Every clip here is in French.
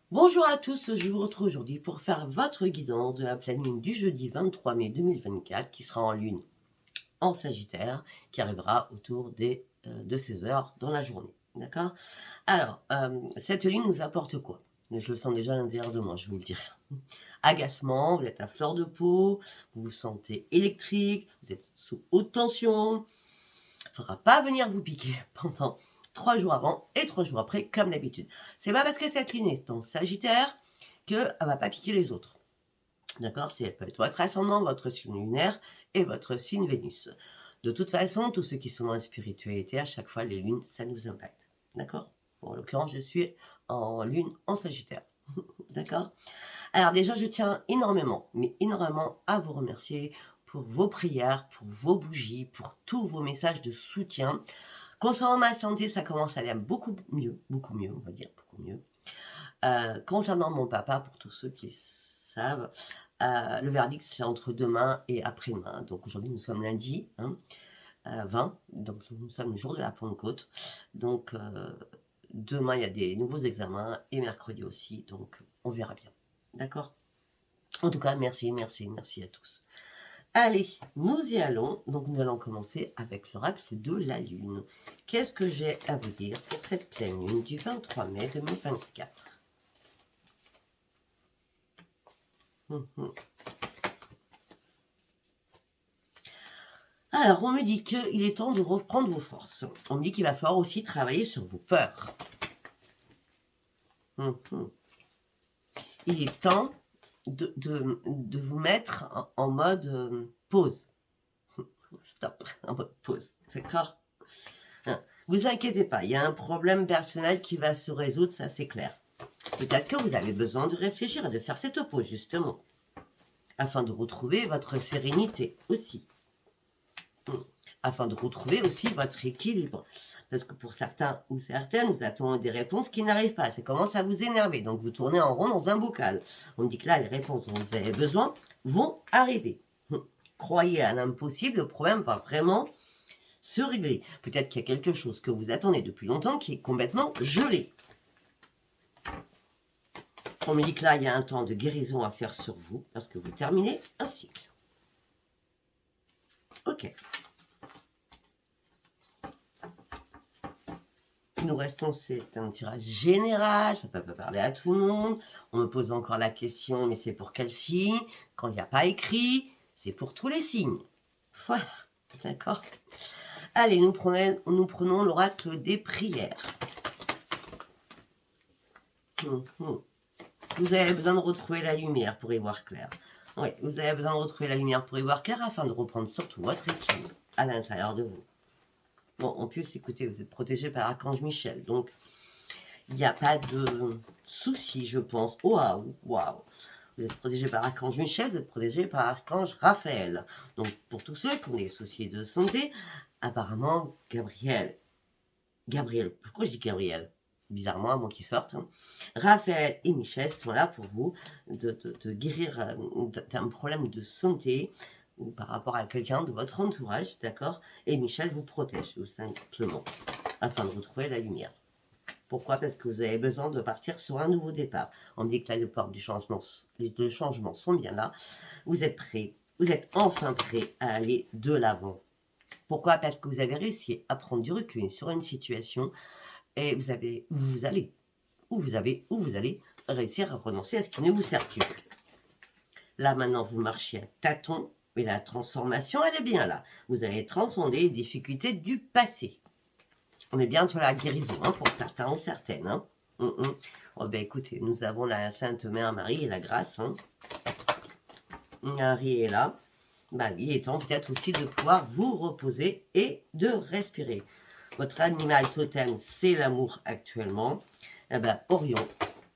Bonjour à tous, je vous retrouve aujourd'hui pour faire votre guidance de la planning du jeudi 23 mai 2024 qui sera en lune en Sagittaire, qui arrivera autour de 16 heures dans la journée. D'accord. Alors, cette lune nous apporte quoi? Je le sens déjà à l'intérieur de moi, je vais vous le dire. Agacement, vous êtes à fleur de peau, vous vous sentez électrique, vous êtes sous haute tension. Il ne faudra pas venir vous piquer pendant 3 jours avant et 3 jours après, comme d'habitude. C'est pas parce que cette lune est en Sagittaire qu'elle ne va pas piquer les autres. D'accord. C'est peut être votre ascendant, votre signe lunaire et votre signe Vénus. De toute façon, tous ceux qui sont dans la spiritualité, à chaque fois, les lunes, ça nous impacte. D'accord. Bon, en l'occurrence, je suis en lune en Sagittaire. D'accord. Alors déjà, je tiens énormément, mais énormément à vous remercier pour vos prières, pour vos bougies, pour tous vos messages de soutien. Concernant ma santé, ça commence à aller beaucoup mieux, on va dire, beaucoup mieux. Concernant mon papa, pour tous ceux qui savent, le verdict, c'est entre demain et après-demain. Donc aujourd'hui, nous sommes lundi 20, donc nous sommes le jour de la Pentecôte. Donc demain, il y a des nouveaux examens et mercredi aussi, donc on verra bien. D'accord. En tout cas, merci à tous. Allez, nous y allons. Donc nous allons commencer avec l'oracle de la Lune. Qu'est-ce que j'ai à vous dire pour cette pleine lune du 23 mai 2024? Alors, on me dit qu'il est temps de reprendre vos forces. On me dit qu'il va falloir aussi travailler sur vos peurs. Il est temps de vous mettre en mode pause. Stop, en mode pause, d'accord. Vous inquiétez pas, il y a un problème personnel qui va se résoudre, ça c'est clair. Peut-être que vous avez besoin de réfléchir et de faire cette pause, justement, afin de retrouver votre sérénité aussi. Afin de retrouver aussi votre équilibre. Parce que pour certains ou certaines, vous attendez des réponses qui n'arrivent pas. Ça commence à vous énerver. Donc vous tournez en rond dans un bocal. On me dit que là, les réponses dont vous avez besoin vont arriver. Croyez à l'impossible, le problème va vraiment se régler. Peut-être qu'il y a quelque chose que vous attendez depuis longtemps qui est complètement gelé. On me dit que là, il y a un temps de guérison à faire sur vous parce que vous terminez un cycle. Ok. Nous restons, c'est un tirage général, ça peut pas parler à tout le monde. On me pose encore la question, mais c'est pour quel signe? Quand il n'y a pas écrit, c'est pour tous les signes. Voilà, d'accord. Allez, nous prenons l'oracle des prières. Vous avez besoin de retrouver la lumière pour y voir clair. Oui, vous avez besoin de retrouver la lumière pour y voir clair afin de reprendre surtout votre équilibre à l'intérieur de vous. Bon, en plus, écoutez, vous êtes protégé par Archange Michel, donc il n'y a pas de souci, je pense. Waouh. Vous êtes protégé par Archange Michel, vous êtes protégé par Archange Raphaël. Donc, pour tous ceux qui ont des soucis de santé, apparemment, Gabriel, pourquoi je dis Gabriel? Bizarrement, à moins qu'ils sortent. Raphaël et Michel sont là pour vous de guérir d'un problème de santé ou par rapport à quelqu'un de votre entourage, d'accord. Et Michel vous protège, tout simplement, afin de retrouver la lumière. Pourquoi? Parce que vous avez besoin de partir sur un nouveau départ. On me dit que là, les portes du changement, les deux changements sont bien là. Vous êtes prêts, vous êtes enfin prêts à aller de l'avant. Pourquoi? Parce que vous avez réussi à prendre du recul sur une situation et vous allez réussir à renoncer à ce qui ne vous sert plus. Là, maintenant, vous marchez à tâtons, mais la transformation, elle est bien là. Vous allez transcender les difficultés du passé. On est bien sur la guérison, pour certains ou certaines. Oh, ben, écoutez, nous avons la Sainte Mère Marie et la grâce. Marie est là. Ben, il est temps peut-être aussi de pouvoir vous reposer et de respirer. Votre animal totem, c'est l'amour actuellement. Eh ben, Orion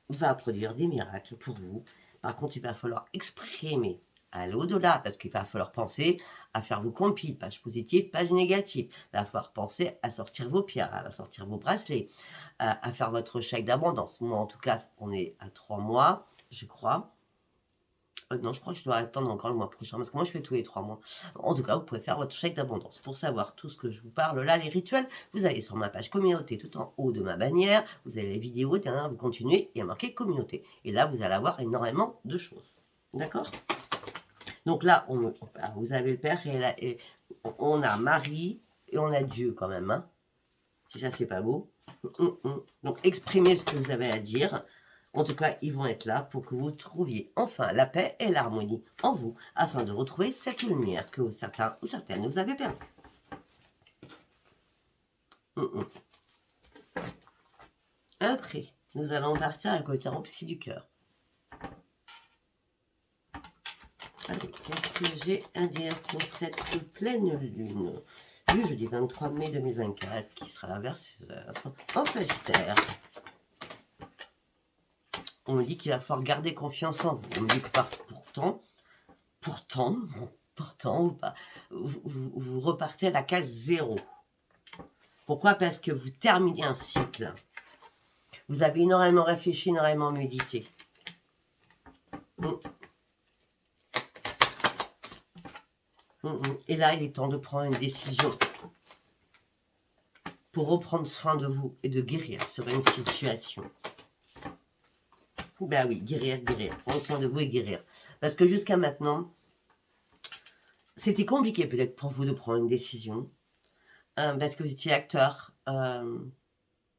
va produire des miracles pour vous. Par contre, il va falloir exprimer, aller au-delà, parce qu'il va falloir penser à faire vos compiles, page positive, page négative. Il va falloir penser à sortir vos pierres, à sortir vos bracelets, à faire votre chèque d'abondance. Moi, en tout cas, on est à 3 mois, je crois. Non, je crois que je dois attendre encore le mois prochain, parce que moi, je fais tous les 3 mois. En tout cas, vous pouvez faire votre chèque d'abondance. Pour savoir tout ce que je vous parle là, les rituels, vous allez sur ma page communauté, tout en haut de ma bannière. Vous avez les vidéos, vous continuez, il y a marqué communauté. Et là, vous allez avoir énormément de choses. D'accord? Donc là, vous avez le Père et on a Marie et on a Dieu quand même. Hein. Si ça, c'est pas beau. Donc, exprimez ce que vous avez à dire. En tout cas, ils vont être là pour que vous trouviez enfin la paix et l'harmonie en vous, afin de retrouver cette lumière que certains ou certaines vous avez perdue. Après, nous allons partir avec le tarot psy du cœur. Allez, qu'est-ce que j'ai à dire pour cette pleine lune du jeudi 23 mai 2024, qui sera vers 16h, en Sagittaire. On me dit qu'il va falloir garder confiance en vous. On me dit que pourtant, vous repartez à la case 0. Pourquoi? Parce que vous terminez un cycle. Vous avez énormément réfléchi, énormément médité. Et là, il est temps de prendre une décision pour reprendre soin de vous et de guérir sur une situation. Ben oui, guérir. Prendre soin de vous et guérir. Parce que jusqu'à maintenant, c'était compliqué peut-être pour vous de prendre une décision. Parce que vous étiez acteur. Non,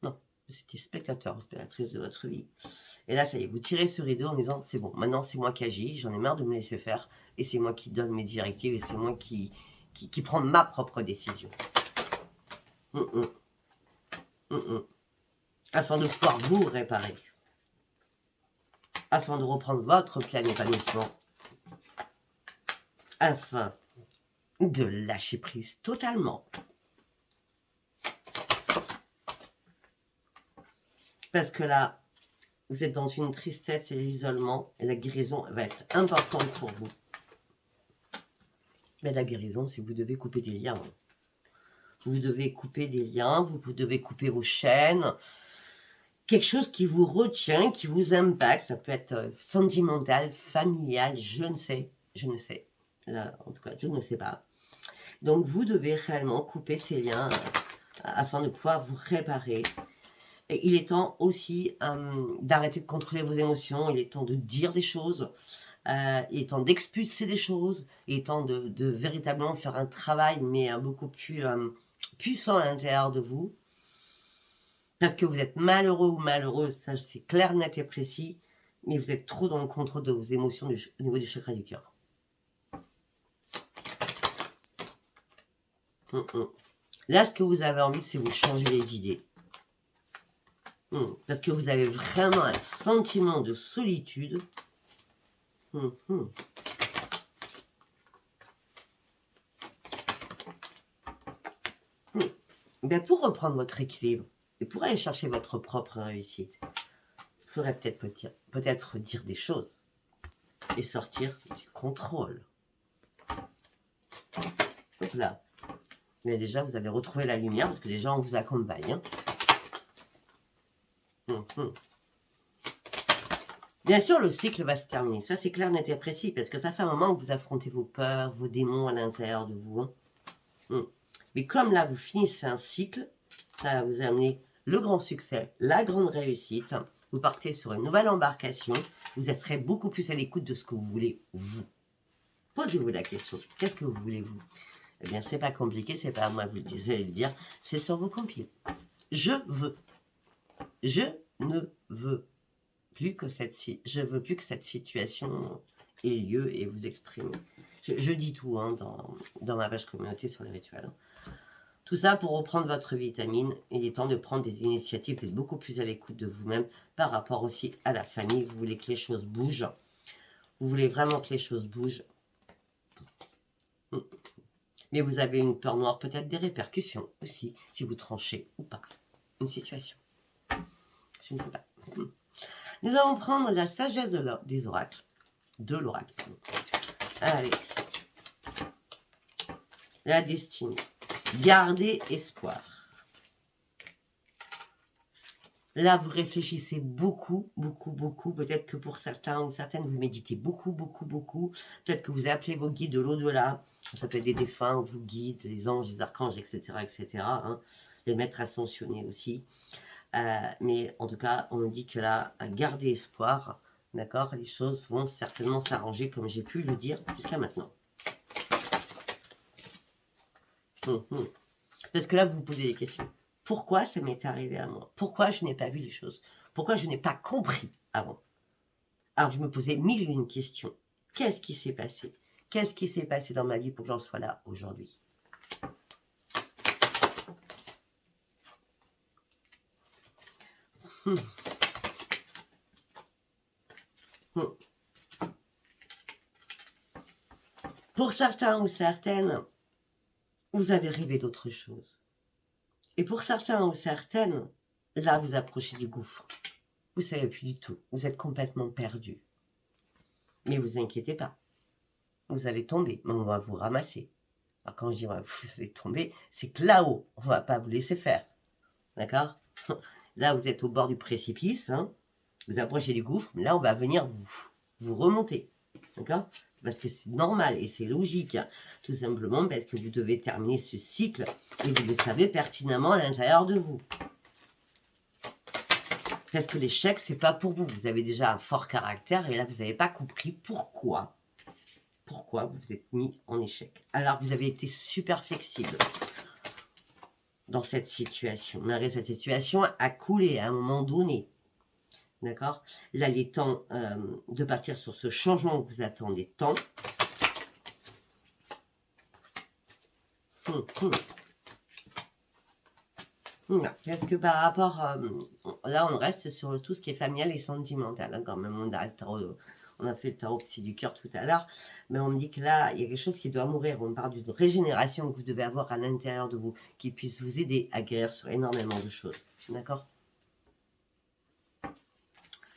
vous étiez spectateur ou spectatrice de votre vie. Et là, ça y est, vous tirez ce rideau en disant, c'est bon, maintenant c'est moi qui agis, j'en ai marre de me laisser faire. Et c'est moi qui donne mes directives et c'est moi qui prend ma propre décision. Afin de pouvoir vous réparer. Afin de reprendre votre plein épanouissement. Afin de lâcher prise totalement. Parce que là, vous êtes dans une tristesse et l'isolement, et la guérison va être importante pour vous. Mais la guérison, c'est que vous devez couper des liens. Vous devez couper des liens, vous devez couper vos chaînes. Quelque chose qui vous retient, qui vous impacte, ça peut être sentimental, familial, je ne sais. Là, en tout cas, je ne sais pas. Donc, vous devez réellement couper ces liens afin de pouvoir vous réparer. Et il est temps aussi d'arrêter de contrôler vos émotions, il est temps de dire des choses, il est temps d'expulser des choses, il est temps de véritablement faire un travail, mais beaucoup plus puissant à l'intérieur de vous. Parce que vous êtes malheureux ou malheureuse, ça c'est clair, net et précis, mais vous êtes trop dans le contrôle de vos émotions au niveau du chakra du cœur. Là, ce que vous avez envie, c'est vous changer les idées. Parce que vous avez vraiment un sentiment de solitude. Ben pour reprendre votre équilibre et pour aller chercher votre propre réussite, il faudrait peut-être dire des choses et sortir du contrôle. Donc là, mais déjà, vous avez retrouvé la lumière parce que déjà, on vous accompagne. Bien sûr, le cycle va se terminer. Ça, c'est clair, net et précis, parce que ça fait un moment que vous affrontez vos peurs, vos démons à l'intérieur de vous. Mais comme là, vous finissez un cycle, ça va vous amener le grand succès, la grande réussite. Vous partez sur une nouvelle embarcation. Vous serez beaucoup plus à l'écoute de ce que vous voulez, vous. Posez-vous la question. Qu'est-ce que vous voulez, vous? Eh bien, c'est pas compliqué, c'est pas à moi de vous le dire. C'est sur vos compiles. Je veux. Je ne veux plus que cette situation ait lieu et vous exprimer. Je dis tout dans ma page communauté sur les rituels. Tout ça pour reprendre votre vitamine. Il est temps de prendre des initiatives, d'être beaucoup plus à l'écoute de vous-même par rapport aussi à la famille. Vous voulez que les choses bougent. Vous voulez vraiment que les choses bougent. Mais vous avez une peur noire, peut-être des répercussions aussi, si vous tranchez ou pas une situation. Je ne sais pas. Nous allons prendre la sagesse des oracles. De l'oracle. Allez. La destinée. Gardez espoir. Là, vous réfléchissez beaucoup, beaucoup, beaucoup. Peut-être que pour certains ou certaines, vous méditez beaucoup, beaucoup, beaucoup. Peut-être que vous appelez vos guides de l'au-delà. Ça peut être des défunts, vos guides, les anges, les archanges, etc., etc. Hein. Les maîtres ascensionnés aussi. Mais en tout cas, on me dit que là, gardez espoir. D'accord? Les choses vont certainement s'arranger comme j'ai pu le dire jusqu'à maintenant. Parce que là, vous vous posez des questions. Pourquoi ça m'est arrivé à moi? Pourquoi je n'ai pas vu les choses? Pourquoi je n'ai pas compris avant? Alors, je me posais mille et une questions. Qu'est-ce qui s'est passé? Qu'est-ce qui s'est passé dans ma vie pour que j'en sois là aujourd'hui? Pour certains ou certaines, vous avez rêvé d'autre chose. Et pour certains ou certaines, là, vous approchez du gouffre. Vous ne savez plus du tout. Vous êtes complètement perdu. Mais vous inquiétez pas. Vous allez tomber, mais on va vous ramasser. Alors quand je dis vous allez tomber, c'est que là-haut, on ne va pas vous laisser faire. D'accord? Là, vous êtes au bord du précipice. Hein, vous approchez du gouffre. Mais là, on va venir vous remonter. D'accord? Parce que c'est normal et c'est logique. Tout simplement parce que vous devez terminer ce cycle et vous le savez pertinemment à l'intérieur de vous. Parce que l'échec, c'est pas pour vous. Vous avez déjà un fort caractère et là, vous n'avez pas compris pourquoi vous vous êtes mis en échec. Alors, vous avez été super flexible dans cette situation. Malgré cette situation a coulé à un moment donné. D'accord? Là, il est temps de partir sur ce changement que vous attendez tant. Parce que par rapport, là on reste sur tout ce qui est familial et sentimental, hein, quand même, on a fait le tarot psy du cœur tout à l'heure, mais on me dit que là, il y a quelque chose qui doit mourir, on parle d'une régénération que vous devez avoir à l'intérieur de vous, qui puisse vous aider à guérir sur énormément de choses, d'accord?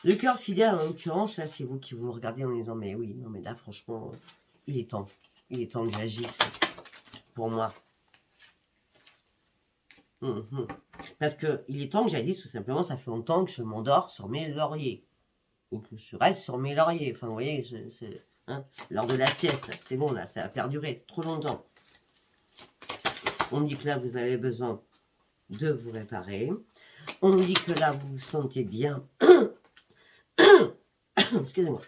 Le cœur fidèle, en l'occurrence, là c'est vous qui vous regardez en disant, mais oui, non mais là franchement, il est temps que j'agisse, pour moi. Parce qu'il est temps que j'agisse, tout simplement, ça fait longtemps que je m'endors sur mes lauriers. Ou que je reste sur mes lauriers. Enfin, vous voyez, c'est l'heure de la sieste, c'est bon, là, ça a perduré trop longtemps. On me dit que là, vous avez besoin de vous réparer. On me dit que là, vous vous sentez bien. Excusez-moi.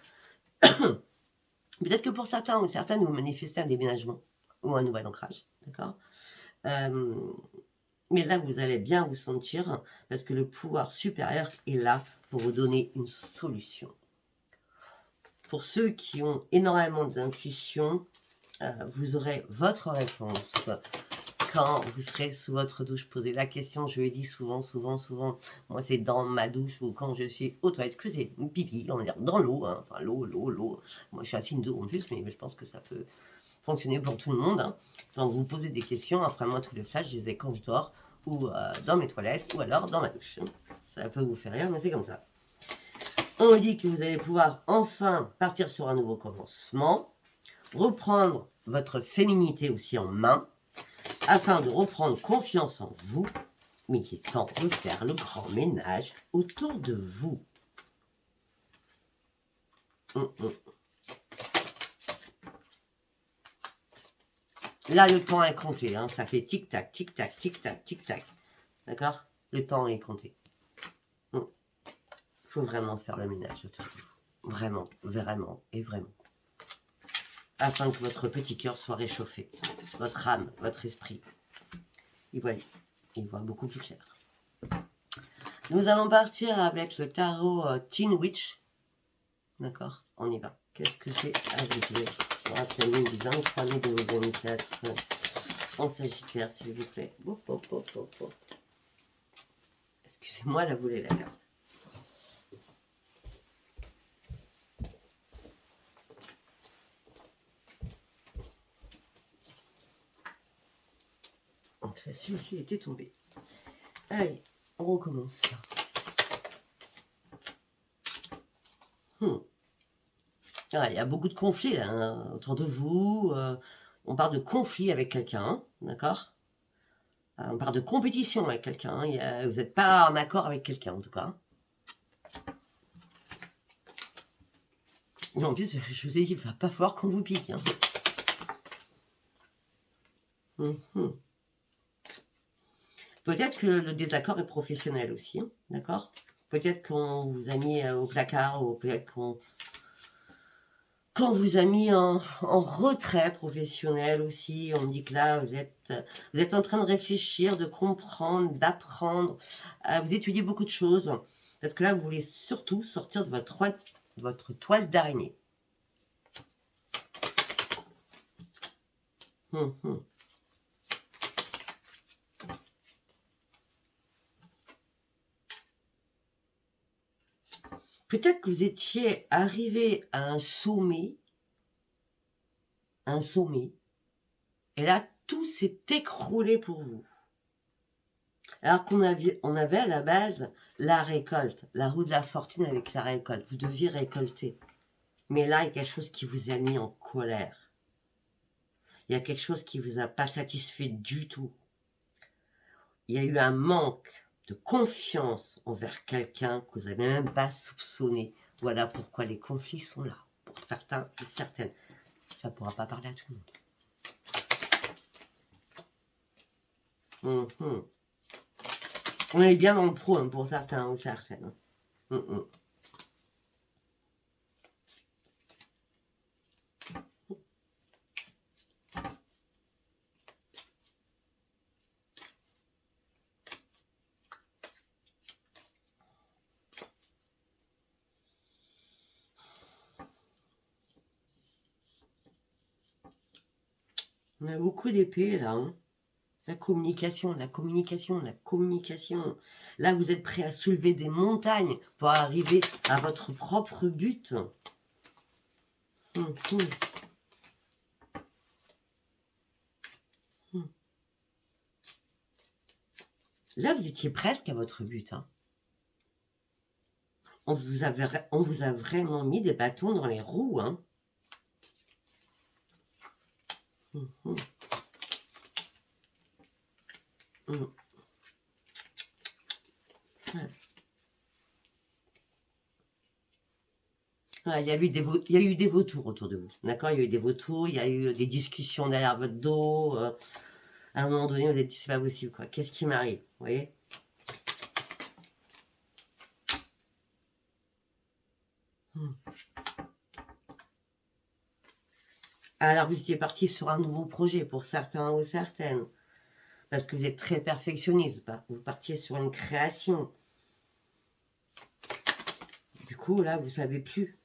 Peut-être que pour certains ou certaines, vous manifestez un déménagement ou un nouvel ancrage, d'accord? Mais là, vous allez bien vous sentir parce que le pouvoir supérieur est là pour vous donner une solution. Pour ceux qui ont énormément d'intuition, vous aurez votre réponse quand vous serez sous votre douche. Posez la question, je l'ai dit souvent. Moi, c'est dans ma douche ou quand je suis aux toilettes, que c'est pipi, on va dire dans l'eau. Hein. Enfin, l'eau. Moi, je suis assis d'eau en plus, mais je pense que ça peut fonctionner pour tout le monde. Hein. Quand vous me posez des questions, après moi, tous les flashs, je les ai quand je dors ou dans mes toilettes ou alors dans ma douche. Ça peut vous faire rire, mais c'est comme ça. On dit que vous allez pouvoir enfin partir sur un nouveau commencement, reprendre votre féminité aussi en main, afin de reprendre confiance en vous, mais il est temps de faire le grand ménage autour de vous. Là, le temps est compté, hein, ça fait tic-tac, tic-tac, tic-tac, tic-tac. D'accord? Le temps est compté. Il faut vraiment faire le ménage autour de vous. Vraiment, vraiment et vraiment. Afin que votre petit cœur soit réchauffé. Votre âme, votre esprit. Il voit beaucoup plus clair. Nous allons partir avec le tarot Teen Witch. D'accord? On y va. Qu'est-ce que j'ai à vous dire? La planning du 23 mai 2024 en Sagittaire, s'il vous plaît. Excusez-moi, la voulez la carte. Celle-ci aussi était tombée. Allez, on recommence. Il y a beaucoup de conflits là, hein, autour de vous. On parle de conflit avec quelqu'un, d'accord? On parle de compétition avec quelqu'un. Vous n'êtes pas en accord avec quelqu'un, en tout cas. Et en plus, je vous ai dit, il ne va pas falloir qu'on vous pique. Hein. Peut-être que le désaccord est professionnel aussi, hein, d'accord? Peut-être qu'on vous a mis au placard, ou peut-être qu'on vous a mis en retrait professionnel aussi. On dit que là, vous êtes en train de réfléchir, de comprendre, d'apprendre. Vous étudiez beaucoup de choses. Parce que là, vous voulez surtout sortir de votre toile d'araignée. Peut-être que vous étiez arrivé à un sommet, et là, tout s'est écroulé pour vous. Alors qu'on avait à la base la récolte, la roue de la fortune avec la récolte. Vous deviez récolter. Mais là, il y a quelque chose qui vous a mis en colère. Il y a quelque chose qui vous a pas satisfait du tout. Il y a eu un manque de confiance envers quelqu'un que vous n'avez même pas soupçonné. Voilà pourquoi les conflits sont là. Pour certains et certaines. Ça ne pourra pas parler à tout le monde. On est bien dans le pro hein, pour certains ou certaines. On a beaucoup d'épées là. Hein. La communication. Là, vous êtes prêt à soulever des montagnes pour arriver à votre propre but. Là, vous étiez presque à votre but. Hein. On vous a vraiment mis des bâtons dans les roues. Hein. Ouais. Il y a eu des vautours autour de vous, d'accord? Il y a eu des vautours, il y a eu des discussions derrière votre dos. À un moment donné, vous avez dit, c'est pas possible, quoi. Qu'est-ce qui m'arrive? Vous voyez? Alors, vous étiez parti sur un nouveau projet pour certains ou certaines. Parce que vous êtes très perfectionniste. Vous partiez sur une création. Du coup, là, vous ne savez plus.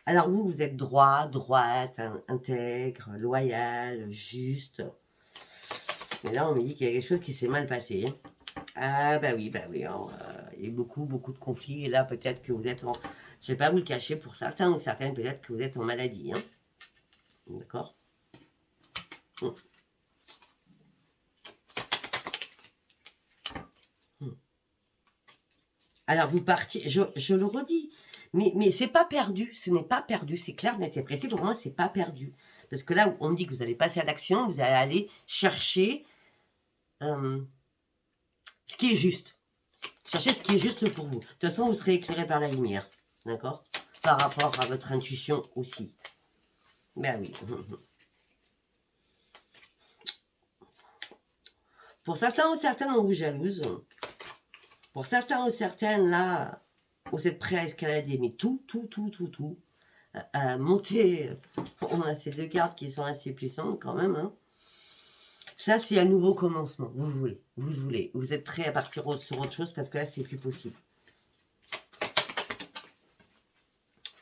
Alors vous êtes droite, intègre, loyal, juste. Mais là, on me dit qu'il y a quelque chose qui s'est mal passé. Ah bah oui, il y a eu beaucoup de conflits. Et là, peut-être que vous êtes en... Je ne vais pas vous le cacher, pour certains ou certaines, peut-être que vous êtes en maladie. Hein. D'accord. Alors vous partiez, je le redis, mais c'est pas perdu, ce n'est pas perdu, c'est clair, net et précis, pour moi c'est pas perdu. Parce que là, on me dit que vous allez passer à l'action, vous allez aller chercher ce qui est juste. Cherchez ce qui est juste pour vous. De toute façon, vous serez éclairé par la lumière, d'accord? Par rapport à votre intuition aussi. Ben oui. Pour certains ou certaines, on vous jalouse. Pour certains ou certaines, là, vous êtes prêts à escalader, mais tout. À monter. On a ces deux cartes qui sont assez puissantes quand même. Hein. Ça, c'est un nouveau commencement. Vous voulez. Vous êtes prêts à partir sur autre chose parce que là, c'est plus possible.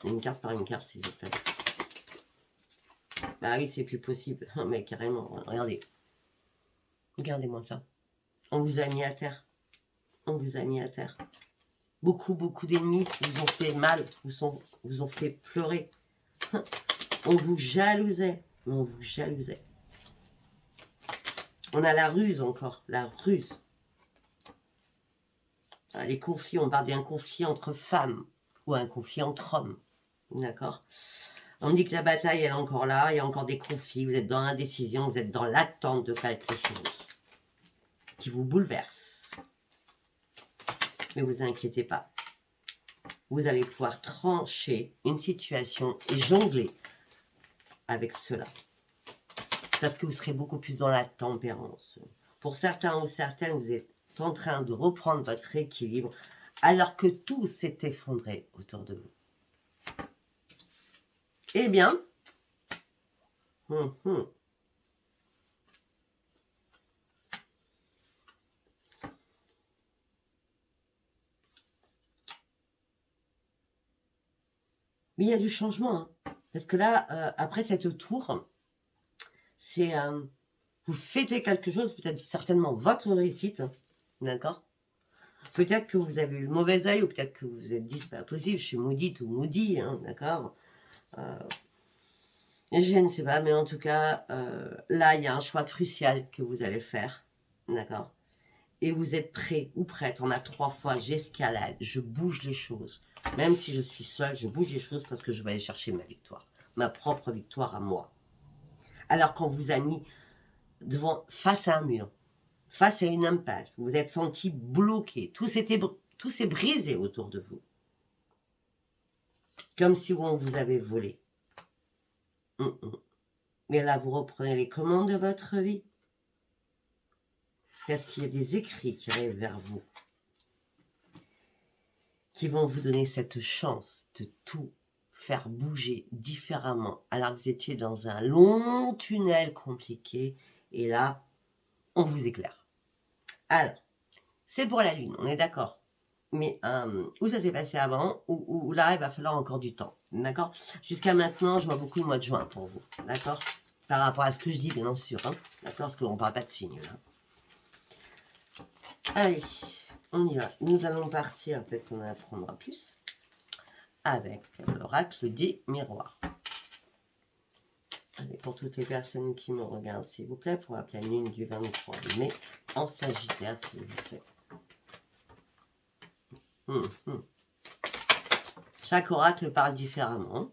Une carte par une carte, s'il vous plaît. Bah oui, c'est plus possible. Oh, mais carrément, regardez. Regardez-moi ça. On vous a mis à terre. Beaucoup d'ennemis vous ont fait mal, vous ont fait pleurer. On vous jalousait. On a la ruse encore, la ruse. Les conflits, on parle d'un conflit entre femmes ou un conflit entre hommes. D'accord? On me dit que la bataille, elle est encore là, il y a encore des conflits, vous êtes dans l'indécision, vous êtes dans l'attente de quelque chose qui vous bouleverse. Mais vous inquiétez pas. Vous allez pouvoir trancher une situation et jongler avec cela. Parce que vous serez beaucoup plus dans la tempérance. Pour certains ou certaines, vous êtes en train de reprendre votre équilibre alors que tout s'est effondré autour de vous. Eh bien, mais il y a du changement. Hein. Parce que là, après cette tour, c'est... vous fêtez quelque chose, peut-être certainement votre réussite. D'accord? Peut-être que vous avez eu le mauvais œil, ou peut-être que vous vous êtes dit, c'est pas possible, je suis maudite ou maudit, hein, d'accord? Je ne sais pas, mais en tout cas, là, il y a un choix crucial que vous allez faire, d'accord? Et vous êtes prêt ou prête. On a 3 fois, j'escalade, je bouge les choses. Même si je suis seule, je bouge les choses parce que je vais aller chercher ma victoire. Ma propre victoire à moi. Alors qu'on vous a mis face à un mur, face à une impasse, vous vous êtes senti bloqué, tout s'est brisé autour de vous. Comme si on vous avait volé. Mais là, vous reprenez les commandes de votre vie. Parce qu'il y a des écrits qui arrivent vers vous, qui vont vous donner cette chance de tout faire bouger différemment. Alors que vous étiez dans un long tunnel compliqué, et là, on vous éclaire. Alors, c'est pour la Lune, on est d'accord. Mais où ça s'est passé avant, ou là, il va falloir encore du temps. D'accord? Jusqu'à maintenant, je vois beaucoup le mois de juin pour vous. D'accord? Par rapport à ce que je dis, bien sûr. Hein, d'accord? Parce qu'on ne parle pas de signes. Là. Allez, on y va. Nous allons partir, peut-être qu'on en apprendra plus, avec l'oracle des miroirs. Allez, pour toutes les personnes qui me regardent, s'il vous plaît, pour la pleine lune du 23 mai, en Sagittaire, s'il vous plaît. Chaque oracle parle différemment.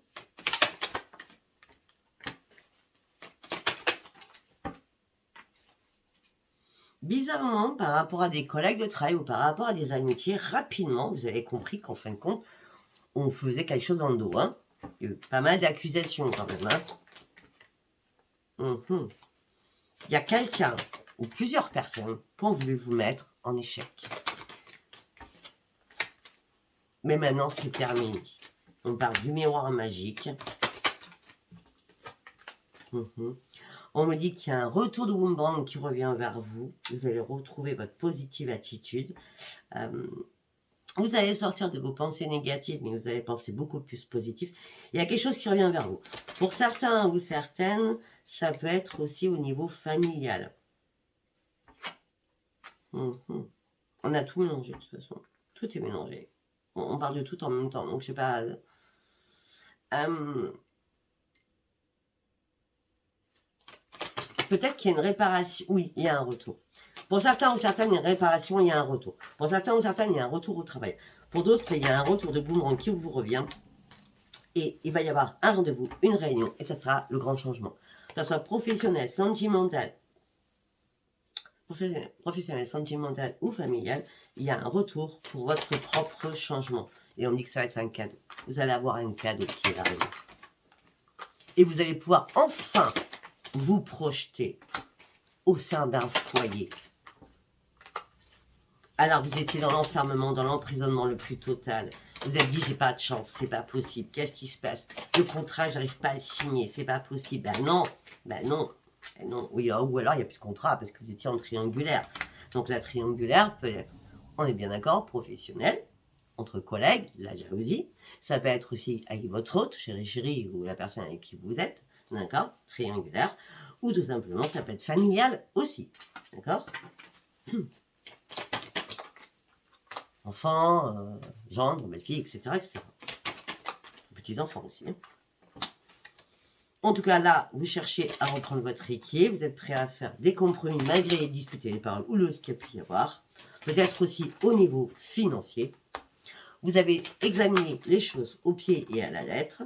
Bizarrement, par rapport à des collègues de travail ou par rapport à des amitiés, rapidement, vous avez compris qu'en fin de compte, on faisait quelque chose dans le dos. Hein. Il y a eu pas mal d'accusations quand même. Hein. Il y a quelqu'un ou plusieurs personnes qui ont voulu vous mettre en échec. Mais maintenant, c'est terminé. On parle du miroir magique. On me dit qu'il y a un retour de boomerang qui revient vers vous. Vous allez retrouver votre positive attitude. Vous allez sortir de vos pensées négatives, mais vous allez penser beaucoup plus positif. Il y a quelque chose qui revient vers vous. Pour certains ou certaines, ça peut être aussi au niveau familial. On a tout mélangé de toute façon. Tout est mélangé. On parle de tout en même temps, donc je sais pas... Peut-être qu'il y a une réparation. Oui, il y a un retour. Pour certains ou certaines, il y a une réparation, il y a un retour. Pour certains ou certaines, il y a un retour au travail. Pour d'autres, il y a un retour de boomerang qui vous revient. Et il va y avoir un rendez-vous, une réunion, et ça sera le grand changement. Que ce soit professionnel, sentimental ou familial, il y a un retour pour votre propre changement. Et on me dit que ça va être un cadeau. Vous allez avoir un cadeau qui est arrivé. Et vous allez pouvoir enfin vous projeter au sein d'un foyer. Alors vous étiez dans l'enfermement, dans l'emprisonnement le plus total. Vous avez dit, j'ai pas de chance, c'est pas possible. Qu'est-ce qui se passe? Le contrat, j'arrive pas à le signer, c'est pas possible. Ben non. Oui, ou alors il n'y a plus de contrat parce que vous étiez en triangulaire. Donc la triangulaire peut être, on est bien d'accord, professionnel, entre collègues, la jalousie. Ça peut être aussi avec votre hôte, chéri, ou la personne avec qui vous êtes, d'accord, triangulaire. Ou tout simplement, ça peut être familial aussi, d'accord. Enfants, gendres, belle-fille, etc. Petits-enfants aussi. Hein. En tout cas, là, vous cherchez à reprendre votre équilibre. Vous êtes prêt à faire des compromis malgré les disputes et les paroles houleuses qu'il y a pu y avoir. Peut-être aussi au niveau financier. Vous avez examiné les choses au pied et à la lettre.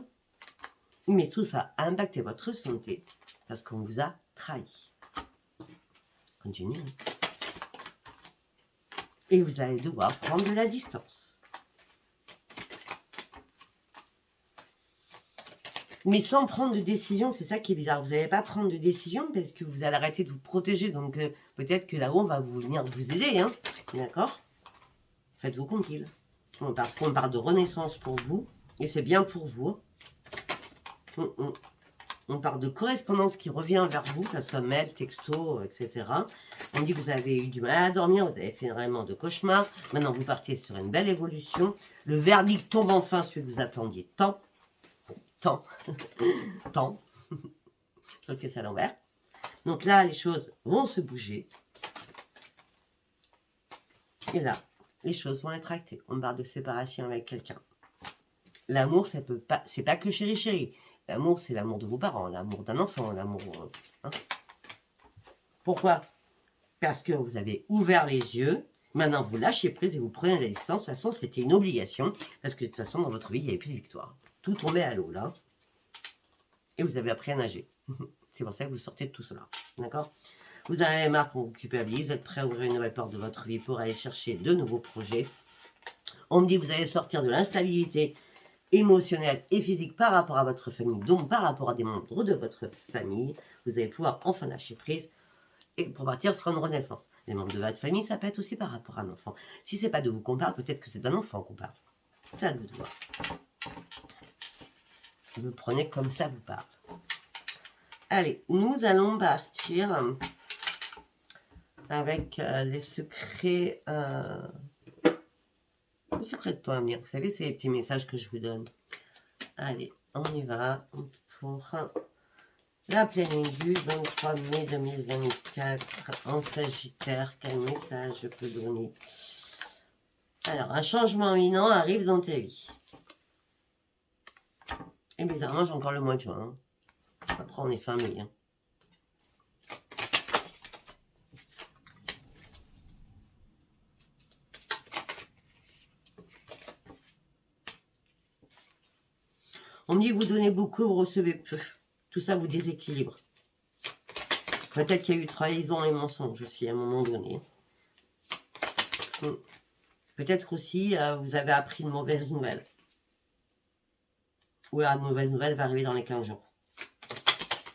Mais tout ça a impacté votre santé parce qu'on vous a trahi. Continue. Et vous allez devoir prendre de la distance. Mais sans prendre de décision, c'est ça qui est bizarre. Vous n'allez pas prendre de décision parce que vous allez arrêter de vous protéger. Donc peut-être que là-haut, on va venir vous aider. Hein, d'accord? Faites-vous compris. On parle de renaissance pour vous. Et c'est bien pour vous. On parle de correspondance qui revient vers vous. Ça soit mail, texto, etc. On dit que vous avez eu du mal à dormir. Vous avez fait vraiment de cauchemars. Maintenant, vous partez sur une belle évolution. Le verdict tombe enfin, celui que vous attendiez tant. Tant. Sauf que c'est à l'envers. Donc là, les choses vont se bouger. Et là, les choses vont être actées. On parle de séparation avec quelqu'un. L'amour, ça peut pas, c'est pas que chéri. L'amour, c'est l'amour de vos parents, l'amour d'un enfant, l'amour. Hein. Pourquoi? Parce que vous avez ouvert les yeux. Maintenant, vous lâchez prise et vous prenez la distance. De toute façon, c'était une obligation. Parce que de toute façon, dans votre vie, il n'y avait plus de victoire. Tout tombait à l'eau, là. Et vous avez appris à nager. C'est pour ça que vous sortez de tout cela. D'accord? Vous avez marre qu'on vous culpabilise. Vous êtes prêt à ouvrir une nouvelle porte de votre vie pour aller chercher de nouveaux projets. On me dit que vous allez sortir de l'instabilité émotionnelle et physique par rapport à votre famille, donc par rapport à des membres de votre famille. Vous allez pouvoir enfin lâcher prise et pour partir sur une renaissance. Les membres de votre famille, ça peut être aussi par rapport à un enfant. Si c'est pas de vous qu'on parle, peut-être que c'est d'un enfant qu'on parle. C'est à vous de voir. Vous le prenez comme ça vous parle. Allez, nous allons partir avec les secrets... le secret de ton avenir. Vous savez, c'est les petits messages que je vous donne. Allez, on y va pour la pleine lune du 23 mai 2024 en Sagittaire. Quel message je peux donner? Alors, un changement imminent arrive dans ta vie. Et bizarrement, j'ai encore le mois de juin. Hein. Après, on est fin mai. Hein. On me dit que vous donnez beaucoup, vous recevez peu. Tout ça vous déséquilibre. Peut-être qu'il y a eu trahison et mensonge aussi à un moment donné. Peut-être aussi vous avez appris une mauvaise nouvelle. Ou la mauvaise nouvelle va arriver dans les 15 jours.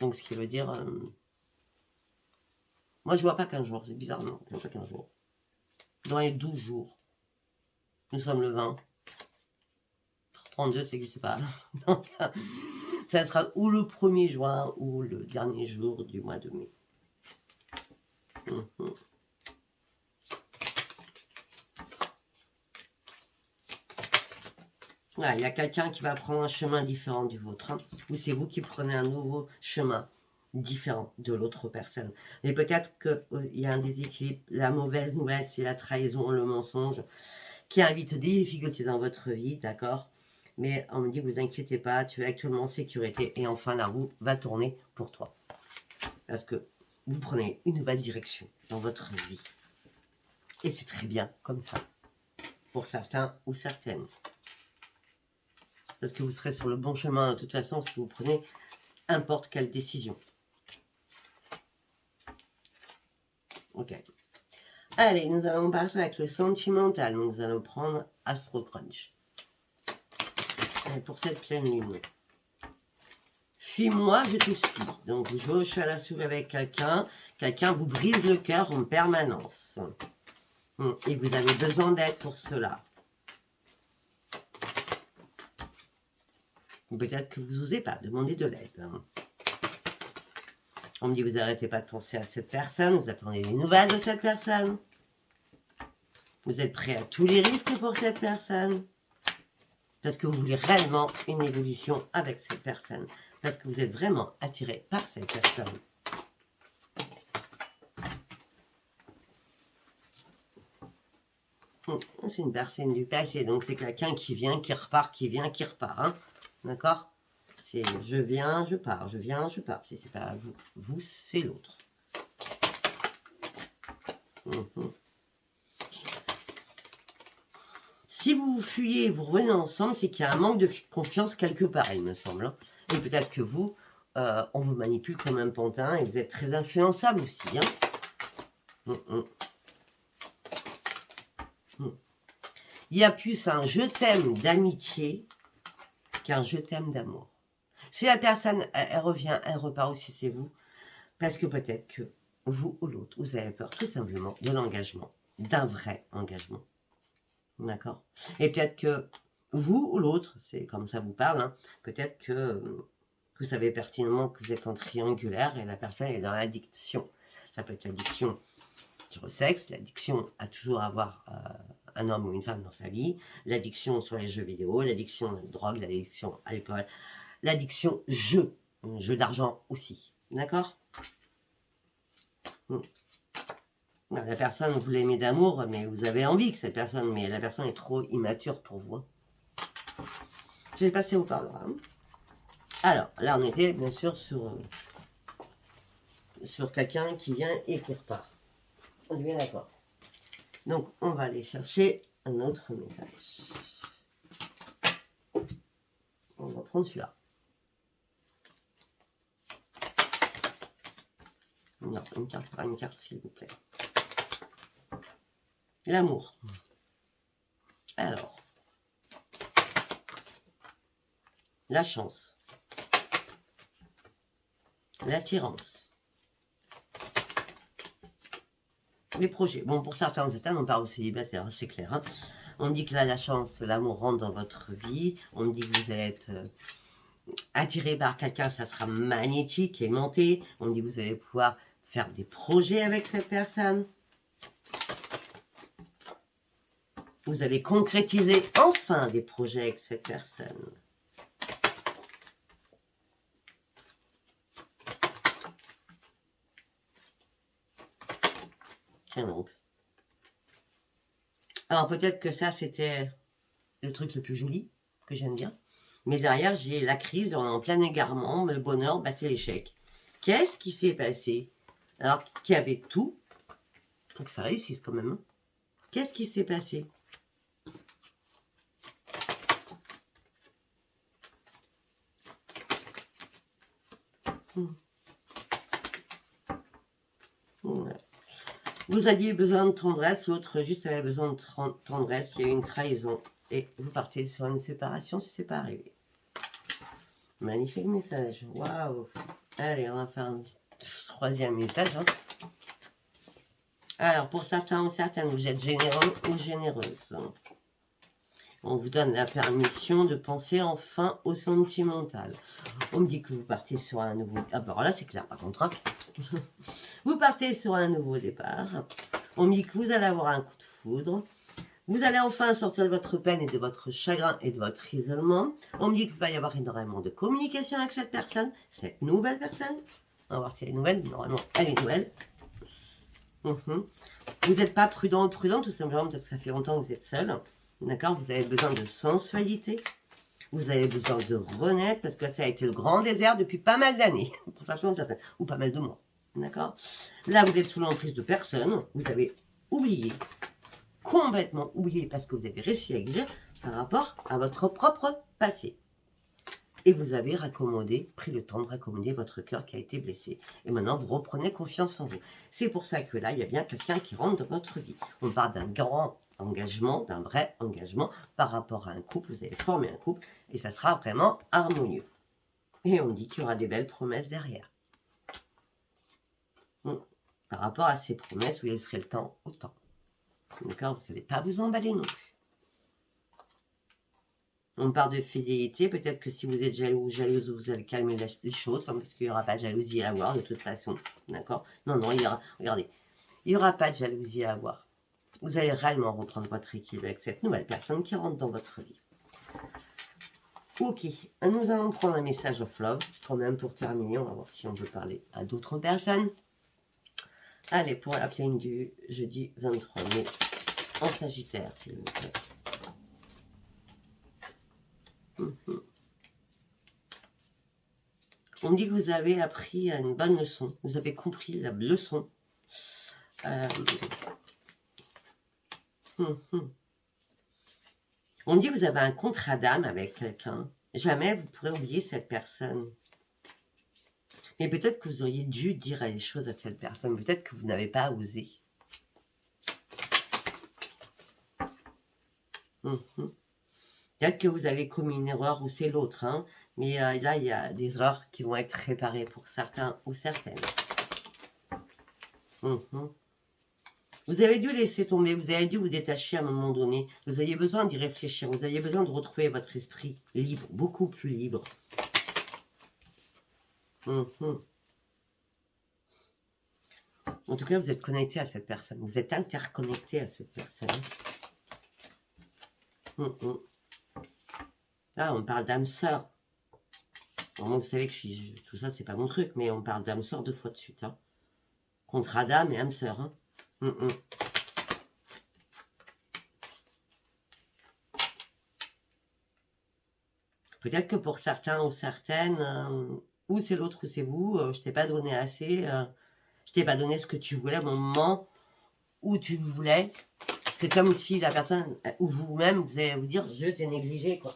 Donc ce qui veut dire... moi je vois pas 15 jours, c'est bizarre, non, je vois pas 15 jours. Dans les 12 jours. Nous sommes le 20. 32, ça n'existe pas. Donc, ça sera ou le 1er juin ou le dernier jour du mois de mai. Voilà, il y a quelqu'un qui va prendre un chemin différent du vôtre. Hein, ou c'est vous qui prenez un nouveau chemin différent de l'autre personne. Et peut-être qu'il y a un déséquilibre. La mauvaise nouvelle, c'est la trahison, le mensonge, qui invite des difficultés dans votre vie, d'accord? Mais on me dit, vous inquiétez pas, tu es actuellement en sécurité. Et enfin, la roue va tourner pour toi. Parce que vous prenez une nouvelle direction dans votre vie. Et c'est très bien comme ça. Pour certains ou certaines. Parce que vous serez sur le bon chemin de toute façon si vous prenez n'importe quelle décision. Ok. Allez, nous allons partir avec le sentimental. Donc, nous allons prendre Astro Crunch. Pour cette pleine lune. Fuis-moi, je te suis. Donc, vous jouez au chat à la souris avec quelqu'un. Quelqu'un vous brise le cœur en permanence. Et vous avez besoin d'aide pour cela. Peut-être que vous n'osez pas demander de l'aide. On me dit, vous n'arrêtez pas de penser à cette personne. Vous attendez des nouvelles de cette personne. Vous êtes prêt à tous les risques pour cette personne. Parce que vous voulez réellement une évolution avec cette personne. Parce que vous êtes vraiment attiré par cette personne. C'est une personne du passé. Donc c'est quelqu'un qui vient, qui repart, qui vient, qui repart. Hein. D'accord? C'est je viens, je pars, je viens, je pars. Si c'est pas vous, vous c'est l'autre. Si vous vous fuyez et vous revenez ensemble, c'est qu'il y a un manque de confiance quelque part, il me semble. Hein. Et peut-être que vous, on vous manipule comme un pantin et vous êtes très influençable aussi. Hein. Il y a plus un je t'aime d'amitié qu'un je t'aime d'amour. Si la personne, elle revient, elle repart aussi, c'est vous. Parce que peut-être que vous ou l'autre, vous avez peur tout simplement de l'engagement, d'un vrai engagement. D'accord? Et peut-être que vous ou l'autre, c'est comme ça vous parle, hein, peut-être que vous savez pertinemment que vous êtes en triangulaire et la personne est dans l'addiction. Ça peut être l'addiction sur le sexe, l'addiction à toujours avoir un homme ou une femme dans sa vie, l'addiction sur les jeux vidéo, l'addiction à la drogue, l'addiction à l'alcool, l'addiction jeu d'argent aussi. D'accord? La personne, vous l'aimez d'amour, mais vous avez envie que cette personne, mais la personne est trop immature pour vous. Je ne sais pas si ça vous parlera. Alors, là, on était bien sûr sur quelqu'un qui vient et qui repart. On est bien d'accord. Donc, on va aller chercher un autre message. On va prendre celui-là. Non, une carte par une carte, s'il vous plaît. L'amour. Alors, la chance, l'attirance, les projets. Bon, pour certains, on parle aux célibataires, c'est clair. Hein. On dit que là, la chance, l'amour rentre dans votre vie. On dit que vous allez être attiré par quelqu'un, ça sera magnétique, aimanté. On dit que vous allez pouvoir faire des projets avec cette personne. Vous allez concrétiser enfin des projets avec cette personne. Tiens donc. Alors peut-être que ça, c'était le truc le plus joli que j'aime bien. Mais derrière, j'ai la crise, on est en plein égarement, le bonheur, bah, c'est l'échec. Qu'est-ce qui s'est passé? Alors, qu'il y avait tout pour que ça réussisse quand même. Hein. Qu'est-ce qui s'est passé? Ouais. Vous aviez besoin de tendresse, l'autre juste avait besoin de tendresse, il y a eu une trahison. Et vous partez sur une séparation si c'est pas arrivé. Magnifique message, waouh. Allez, on va faire un troisième message. Hein. Alors, pour certains ou certaines, vous êtes généreux ou généreuse. On vous donne la permission de penser enfin au sentimental. On me dit que vous partez sur un nouveau... Ah ben là, c'est clair, par contre. Hein. Vous partez sur un nouveau départ. On me dit que vous allez avoir un coup de foudre. Vous allez enfin sortir de votre peine et de votre chagrin et de votre isolement. On me dit qu'il va y avoir énormément de communication avec cette personne, cette nouvelle personne. On va voir si elle est nouvelle. Normalement, elle est nouvelle. Vous n'êtes pas prudent ou prudent, tout simplement, peut-être que ça fait longtemps que vous êtes seul. D'accord? Vous avez besoin de sensualité. Vous avez besoin de renaître, parce que ça a été le grand désert depuis pas mal d'années. Pour certains, ou pas mal de mois. D'accord? Là, vous êtes sous l'emprise de personne. Vous avez oublié, complètement oublié, parce que vous avez réussi à guérir par rapport à votre propre passé. Et vous avez raccommodé, pris le temps de raccommoder votre cœur qui a été blessé. Et maintenant, vous reprenez confiance en vous. C'est pour ça que là, il y a bien quelqu'un qui rentre dans votre vie. On parle d'un grand engagement, d'un vrai engagement par rapport à un couple. Vous allez former un couple et ça sera vraiment harmonieux. Et on dit qu'il y aura des belles promesses derrière. Par rapport à ces promesses, vous laisserez le temps au temps. D'accord? Vous n'allez pas vous emballer non plus. On parle de fidélité, peut-être que si vous êtes jaloux ou jalouse, vous allez calmer les choses, hein, parce qu'il n'y aura pas de jalousie à avoir de toute façon. D'accord? Non, il y aura, regardez, il n'y aura pas de jalousie à avoir. Vous allez réellement reprendre votre équilibre avec cette nouvelle personne qui rentre dans votre vie. Ok, nous allons prendre un message of love, quand même pour terminer, on va voir si on peut parler à d'autres personnes. Allez, pour la pleine du jeudi 23 mai, en Sagittaire, s'il vous plaît. On me dit que vous avez appris une bonne leçon, vous avez compris la leçon. On me dit que vous avez un contrat d'âme avec quelqu'un, Jamais vous pourrez oublier cette personne. Mais peut-être que vous auriez dû dire les choses à cette personne. Peut-être que vous n'avez pas osé. Peut-être que vous avez commis une erreur ou c'est l'autre. Hein. Mais là, il y a des erreurs qui vont être réparées pour certains ou certaines. Vous avez dû laisser tomber, vous avez dû vous détacher à un moment donné. Vous aviez besoin d'y réfléchir, vous aviez besoin de retrouver votre esprit libre, beaucoup plus libre. En tout cas, vous êtes connecté à cette personne, vous êtes interconnecté à cette personne. Là, on parle d'âme sœur. Bon, moi, vous savez que tout ça, c'est pas mon truc, mais on parle d'âme sœur 2 fois de suite. Hein. Contrat d'âme et âme sœur. Hein. Peut-être que pour certains ou certaines, ou c'est l'autre ou c'est vous, je t'ai pas donné assez, je t'ai pas donné ce que tu voulais au moment où tu voulais. C'est comme si la personne, ou vous-même, vous allez vous dire, je t'ai négligé, quoi.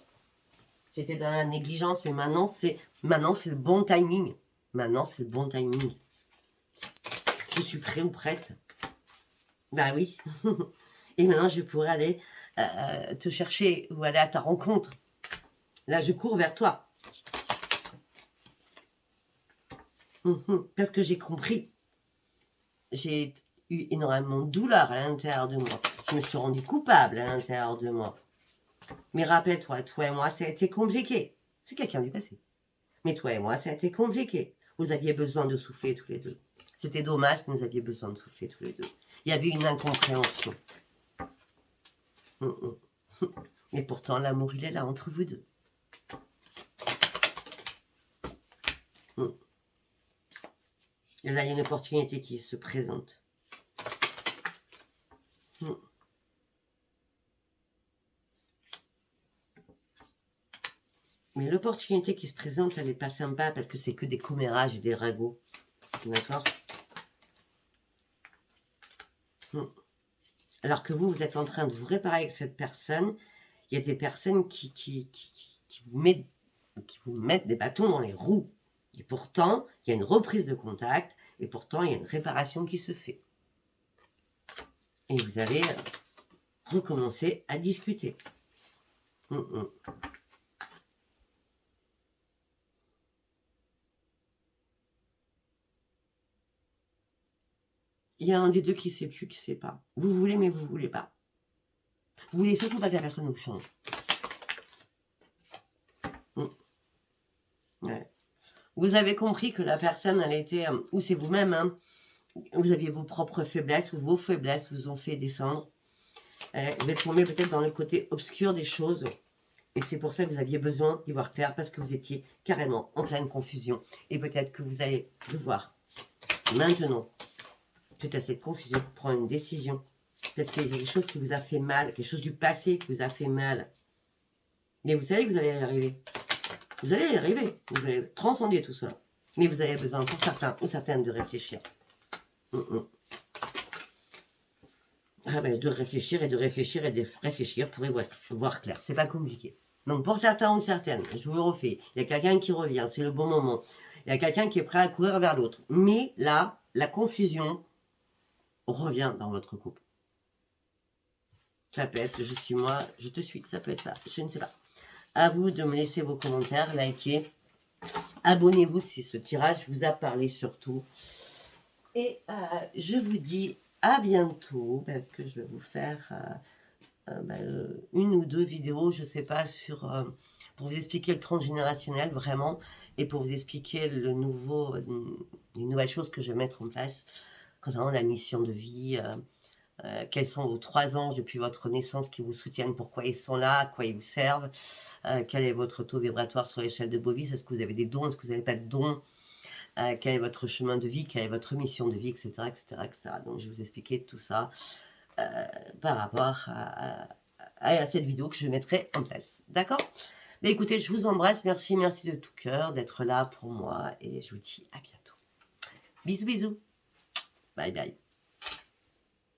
J'étais dans la négligence, mais maintenant c'est le bon timing. Maintenant, c'est le bon timing. Je suis prêt ou prête. Bah oui. Et maintenant, je pourrais aller te chercher ou aller à ta rencontre. Là, je cours vers toi. Parce que j'ai compris. J'ai eu énormément de douleur à l'intérieur de moi. Je me suis rendue coupable à l'intérieur de moi. Mais rappelle-toi, toi et moi, ça a été compliqué. C'est quelqu'un du passé. Mais toi et moi, ça a été compliqué. Vous aviez besoin de souffler tous les deux. C'était dommage que vous aviez besoin de souffler tous les deux. Il y avait une incompréhension. Mais pourtant, l'amour, il est là entre vous deux. Et là, il y a une opportunité qui se présente. Mais l'opportunité qui se présente, elle n'est pas sympa parce que c'est que des commérages et des ragots. D'accord? Alors que vous êtes en train de vous réparer avec cette personne. Il y a des personnes qui vous mettent des bâtons dans les roues. Et pourtant, il y a une reprise de contact. Et pourtant, il y a une réparation qui se fait. Et vous avez recommencé à discuter. Il y a un des deux qui ne sait plus, qui ne sait pas. Vous voulez, mais vous ne voulez pas. Vous voulez surtout pas que la personne vous change. Ouais. Vous avez compris que la personne, elle était... ou c'est vous-même, hein, vous aviez vos propres faiblesses, ou vos faiblesses vous ont fait descendre. Vous êtes tombé peut-être dans le côté obscur des choses. Et c'est pour ça que vous aviez besoin d'y voir clair, parce que vous étiez carrément en pleine confusion. Et peut-être que vous allez devoir, maintenant, suite à cette confusion, prendre une décision. Parce qu'il y a quelque chose qui vous a fait mal, quelque chose du passé qui vous a fait mal. Mais vous savez que vous allez y arriver. Vous allez y arriver. Vous allez transcender tout ça. Mais vous avez besoin, pour certains ou certaines, de réfléchir. Ah ben, de réfléchir et de réfléchir et de réfléchir pour y voir clair. C'est pas compliqué. Donc pour certains ou certaines, je vous le refais, il y a quelqu'un qui revient, c'est le bon moment. Il y a quelqu'un qui est prêt à courir vers l'autre. Mais là, la confusion revient dans votre couple. Ça peut être je suis moi, je te suis, ça peut être ça, je ne sais pas. À vous de me laisser vos commentaires, likez, abonnez-vous si ce tirage vous a parlé surtout. Et je vous dis à bientôt, parce que je vais vous faire une ou deux vidéos, je ne sais pas, pour vous expliquer le transgénérationnel vraiment, et pour vous expliquer les nouvelles choses que je vais mettre en place concernant la mission de vie. Quels sont vos 3 anges depuis votre naissance qui vous soutiennent, pourquoi ils sont là, à quoi ils vous servent, quel est votre taux vibratoire sur l'échelle de Bovis, est-ce que vous avez des dons, est-ce que vous n'avez pas de dons, quel est votre chemin de vie, quelle est votre mission de vie, etc. Donc je vais vous expliquer tout ça par rapport à cette vidéo que je mettrai en place. D'accord? Mais écoutez, je vous embrasse, merci de tout cœur d'être là pour moi et je vous dis à bientôt. Bisous, bye bye.